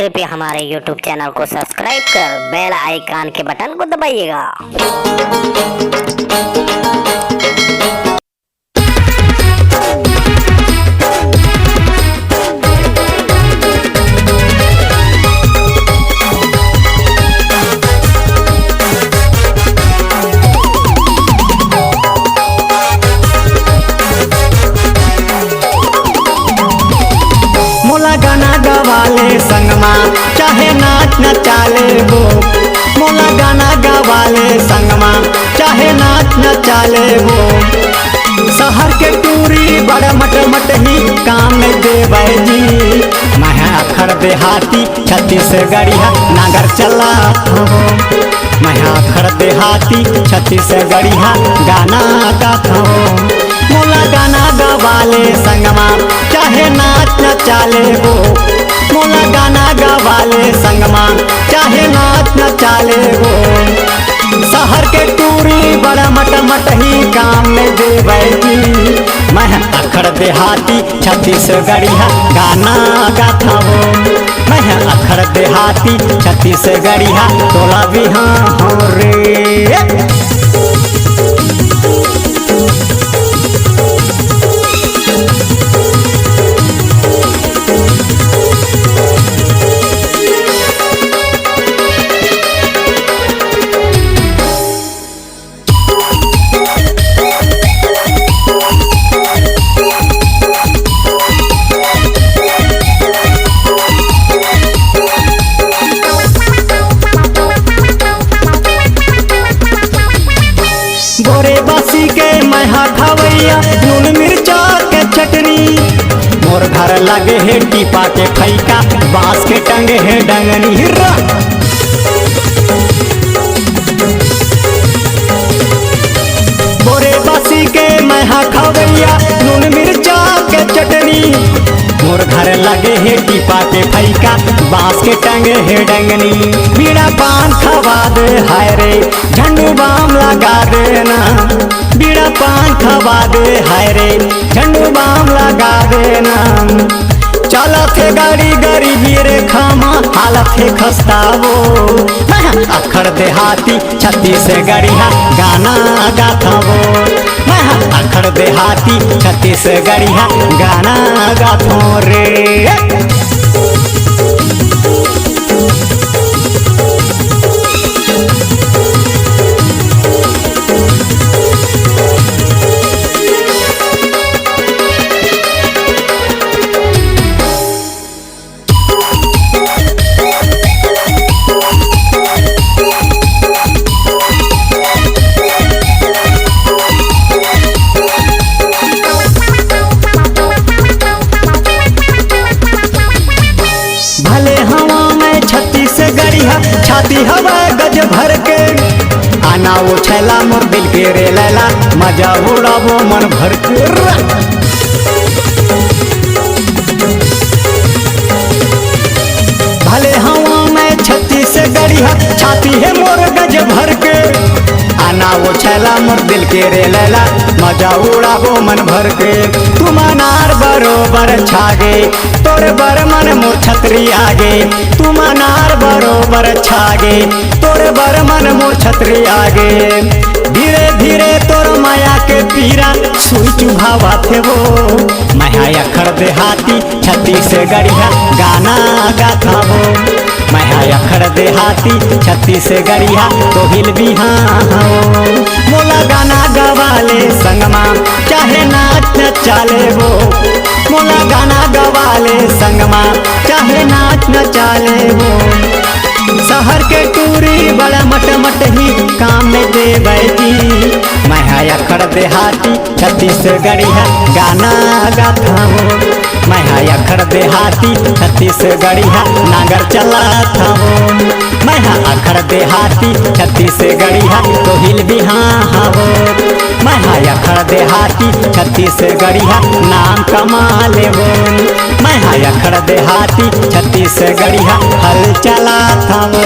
कृपया हमारे YouTube channel को सब्सक्राइब कर बेल आइकन के बटन को दबाइएगा। मोला गाना गवाले संगमा चाहे नाच न चाले वो। मोला गाना गवाले संगमा चाहे नाच न चाले वो। शहर के टूरी बड़ा मट ही काम में देवे जी। मैं अखड़ देहाती छत्तीसगढ़िया नागर चला हो। मैं अखड़ देहाती छत्तीसगढ़िया गाना गाता हो। मोला गाना गवाले संगमा चाहे नाच न चाले वो। मोला गाना गवाले संगमा चाहे नाच न चाले वो। शहर के टूरी बड़ा मट ही काम में देवे जी। मैं अखड़ देहाती छत्तीसगढ़िया गाना गाता हो। मैं अखड़ देहाती छत्तीसगढ़िया तोला भी हाँ हो रे। गोरे बासी के मैं खवैया नून मिर्चा के चटनी। मोर घर लगे है टीपा के फैका बांस के टंगे है डंगनी। गोरे बासी के मैं खवैया नून मिर्चा के चटनी। मोर घर लगे है टीपा के फैका बांस के टंगे है डंगनी। बीड़ा पान खवा दे हाय रे झंडू बाम लगा देना। बीड़ा पान खवा दे हाय रे झंडू बाम लगा देना। चलत है गाड़ी गरीबी रे खामा हालत है खस्ता वो। अखड़ देहाती छत्तीसगढ़िया गाना गाता वो। मैं अखड़ देहाती छत्तीसगढ़िया गाना गाता रे। भले हवा में छत्तीसगढ़िया छाती हवा गज भर के। आना वो छैला मोर दिल के रे लैला मजा उड़ावो मन भर के। भले हवा में छत्तीसगढ़िया छाती है मोर गज भर के। आना वो छैला मोर दिल के रे लैला मजा उड़ावो मन भर के। तुम अनार बरोबर छागे तोर बर मन मोर छतरी आगे। तुम अनार बरोबर छागे तोर बर मन मोर छतरी आगे। धीरे धीरे तोर माया के पीरा सुई चुभावा थे वो। मैं अखड़ देहाती छत्तीसगढ़िया गाना गाता हो। मैं अखड़ देहाती छत्तीसगढ़िया तो हिल भी हाँ हो। मोला गाना गवाले संगमा चाहे नाच न चाले वो। मोला गाना गवाले संगमा चाहे नाच न चाले वो। शहर के टूरी बड़ा मट ही काम में देवे जी। मैं अखड़ देहाती छत्तीसगढ़िया गाना गाता हो। मैं अखड़ देहाती छत्तीसगढ़िया नागर चलाता हो। मैं अखड़ देहाती छत्तीसगढ़िया तो हिल भी हाँ हो। मैं अखड़ देहाती छत्तीसगढ़िया नाम कमा ले वो। मैं अखड़ देहाती छत्तीसगढ़िया हल चलाता हो।